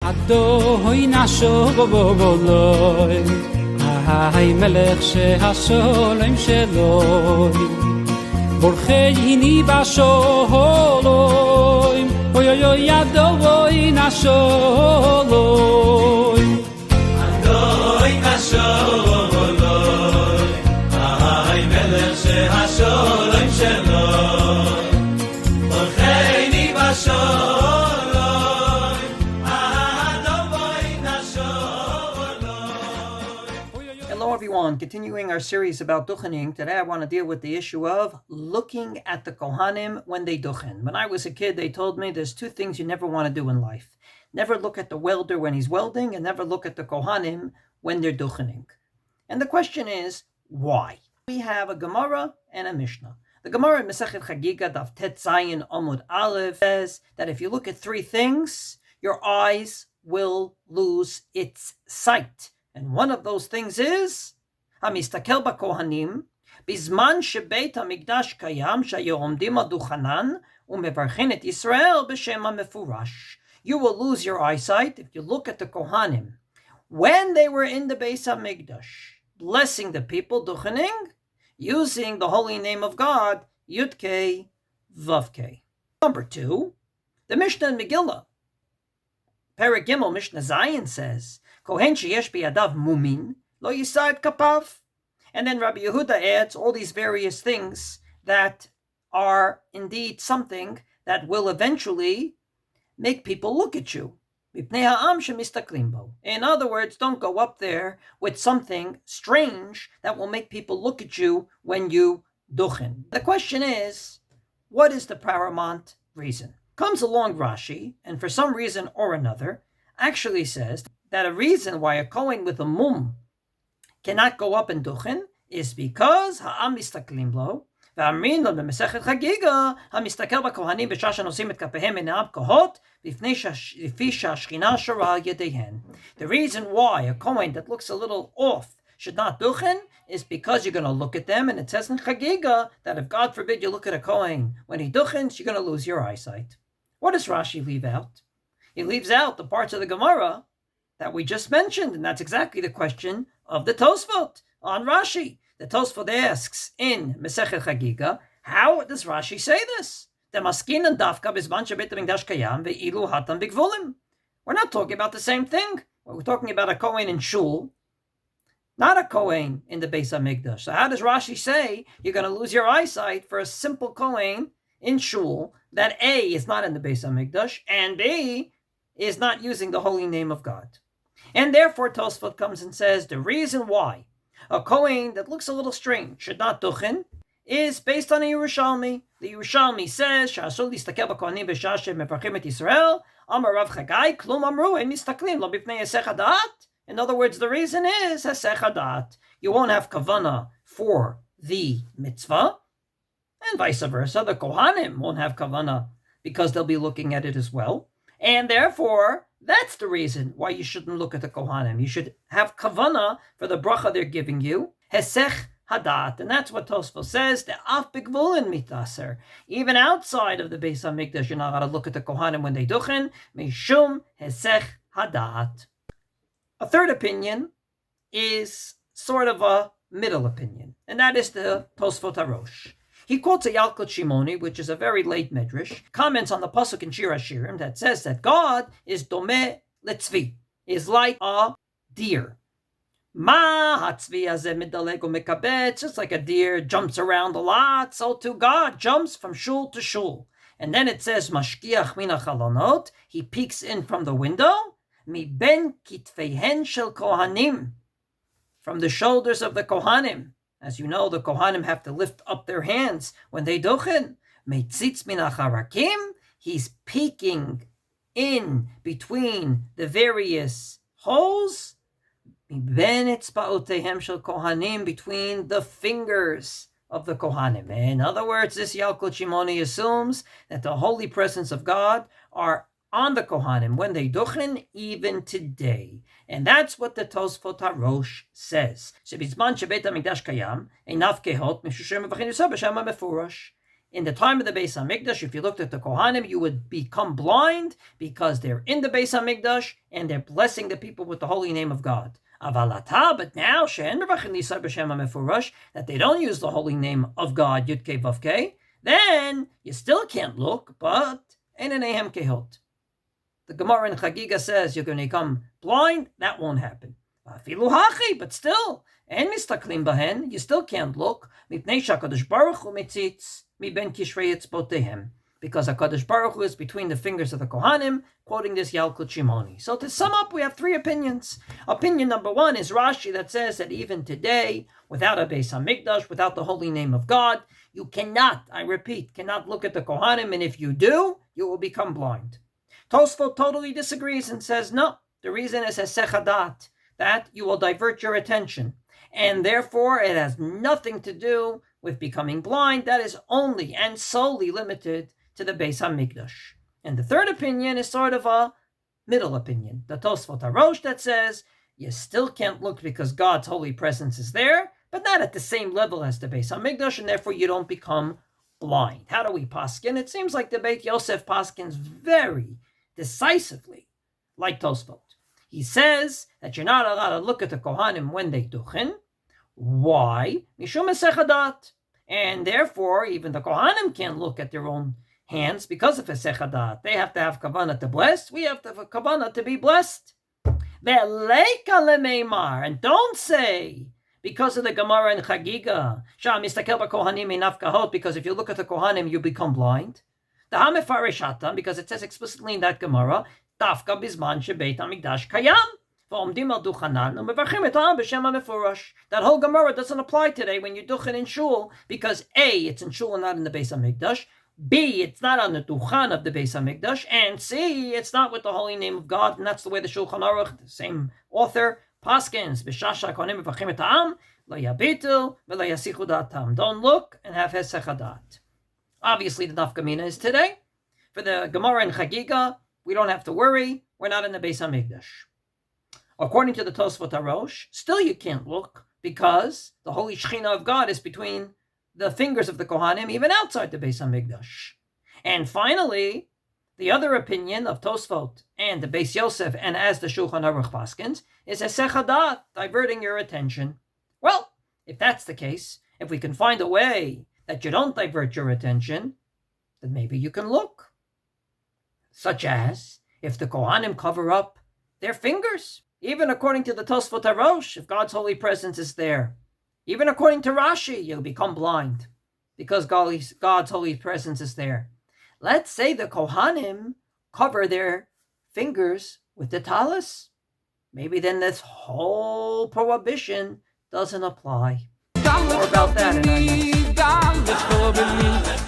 אדוני נשובולוי, המלך שהשלום שלו, בורחני בשלום, אוי אוי אוי אדוני נשובולוי, אדוני נשובולוי, המלך שהשלום שלו, בורחני בשלום. Hello everyone, continuing our series about DUCHENing. Today I want to deal with the issue of looking at the Kohanim when they DUCHEN. When I was a kid, they told me there's two things you never want to do in life. Never look at the welder when he's welding, and never look at the Kohanim when they're DUCHENing. And the question is, why? We have a Gemara and a Mishnah. The Gemara in Masechet Chagiga, Daf Tet Zayin Amud Aleph, says that if you look at three things, your eyes will lose its sight. And one of those things is Hamistakel b'Kohanim bizman shebeit hamikdash kayam shayu omdim aduchanan umevarchen et Yisrael b'shem hamefurash. You will lose your eyesight if you look at the Kohanim when they were in the Beis Hamikdash, blessing the people, duchening, using the holy name of God, Yud-Kei, Vav-Kei. Number two, the Mishnah in Megillah, Perek Gimel, Mishnah Zayin says, Kohen sheyesh biyadav mumin, lo yisad kapav. And then Rabbi Yehuda adds all these various things that are indeed something that will eventually make people look at you. In other words, don't go up there with something strange that will make people look at you when you duchen. The question is, what is the paramount reason? Comes along Rashi, and for some reason or another, actually says that a reason why a Kohen with a mum cannot go up and duchen is because ha'am mistaklim lo, v'amrin lo b'mesechet chagiga, ha'mistakel b'kohanim b'shasha nosim et kapehem enav kohot, v'ifnei lefi shashchina shara al yedehen. The reason why a Kohen that looks a little off should not duchen is because you're going to look at them, and it says in chagiga that if God forbid you look at a Kohen when he duchens, you're going to lose your eyesight. What does Rashi leave out? He leaves out the parts of the Gemara that we just mentioned, and that's exactly the question of the Tosfot on Rashi. The Tosfot asks in Masechet Chagiga, how does Rashi say this? The maskinan dafka bizman shebeit hamikdash kayam ve'ilu hatam bigvulim. We're not talking about the same thing. We're talking about a Kohen in shul, not a Kohen in the Beis Hamikdash. So how does Rashi say you're going to lose your eyesight for a simple Kohen in shul that A, is not in the Beis Hamikdash, and B, is not using the holy name of God? And therefore Tosfot comes and says the reason why a Kohen that looks a little strange should not duchen is based on a Yerushalmi. The Yerushalmi says, "Sha'asur listakel b'kohanim b'shah shemevarchim et Yisrael, Amar Rav Chagai, klum amru ein mistaklim lo b'pnei hesech hadat." In other words, the reason is hesech hadat. You won't have kavana for the mitzvah, and vice versa. The Kohanim won't have kavana because they'll be looking at it as well. And therefore, that's the reason why you shouldn't look at the Kohanim. You should have kavana for the bracha they're giving you. Hesech hadat. And that's what Tosfos says. The af bigvulin mitaser. Even outside of the Beis Hamikdash, you're not going to look at the Kohanim when they duchen. Mishum hesech hadat. A third opinion is sort of a middle opinion, and that is the Tosfot HaRosh. He quotes a Yalkut Shimoni, which is a very late medrash, comments on the pasuk in Shir Hashirim that says that God is domeh letzvi, is like a deer. Ma hatzvi hazeh midaleg umekabetz, just like a deer jumps around a lot, so too God jumps from shul to shul. And then it says mashkiach min hachalonot, he peeks in from the window, mi ben kitveihen shel kohanim, from the shoulders of the Kohanim. As you know, the Kohanim have to lift up their hands when they duchen. Meitzitz min hacharakim, he's peeking in between the various holes. Ben etzba'otehem shel Kohanim, between the fingers of the Kohanim. In other words, this Yalkut Shimoni assumes that the holy presence of God are on the Kohanim when they duchen, even today. And that's what the Tosfot HaRosh says. in the time of the Beis HaMikdash, if you looked at the Kohanim, you would become blind because they're in the Beis HaMikdash and they're blessing the people with the holy name of God. Avalata, but now, that they don't use the holy name of God, Yud-Kei Vav-Kei, then you still can't look, but Enenehem Kehot. The Gemara in Chagiga says you're going to become blind. That won't happen. But still, and mistaklim bahen, you still can't look. Because HaKadosh Baruch Hu is between the fingers of the Kohanim, quoting this Yalkut Shimoni. So to sum up, we have three opinions. Opinion number one is Rashi that says that even today, without a Beis HaMikdash, without the holy name of God, you cannot, I repeat, cannot look at the Kohanim, and if you do, you will become blind. Tosfot totally disagrees and says, no, the reason is Hesech Hadat, that you will divert your attention, and therefore it has nothing to do with becoming blind. That is only and solely limited to the Beis HaMikdash. And the third opinion is sort of a middle opinion, the Tosfot HaRosh, that says you still can't look because God's holy presence is there, but not at the same level as the Beis HaMikdash, and therefore you don't become blind. How do we paskin? It seems like the Beit Yosef paskins very decisively, like Tosfot. He says that you're not allowed to look at the Kohanim when they duchen. Why? Mishum Hesech Hadat. And therefore, even the Kohanim can't look at their own hands because of Hesech Hadat. They have to have kavanah to bless. We have to have a kavanah to be blessed. Ve'leika lemeimar. And don't say, because of the Gemara in Chagiga, Shah mistakel b'Kohanim einaf kahot, because if you look at the Kohanim, you become blind. The Hamefareshatam, because it says explicitly in that Gemara, Tafka bizman shebeit hamikdash kayam. That whole Gemara doesn't apply today when you duchen in shul, because A, it's in shul and not in the Beis HaMikdash, B, it's not on the duchan of the Beis HaMikdash, and C, it's not with the holy name of God, and that's the way the Shulchan Aruch, the same author, paskins, b'shasha kohanim mevachim et ha'am, lo yabitu v'lo yasichu da'atam. Don't look and have hesech hadat. Obviously, the nafkamina is today. For the Gemara in Chagiga, we don't have to worry. We're not in the Beis HaMikdash. According to the Tosfot HaRosh, still you can't look because the holy Shekhinah of God is between the fingers of the Kohanim, even outside the Beis HaMikdash. And finally, the other opinion of Tosfot and the Beis Yosef, and as the Shulchan Aruch paskins, is Hesech Hadat, diverting your attention. Well, if that's the case, if we can find a way that you don't divert your attention, then maybe you can look. Such as if the Kohanim cover up their fingers. Even according to the Tosfot HaRosh, if God's holy presence is there. Even according to Rashi, you'll become blind because God's holy presence is there. Let's say the Kohanim cover their fingers with the talis. Maybe then this whole prohibition doesn't apply. More about that in our next.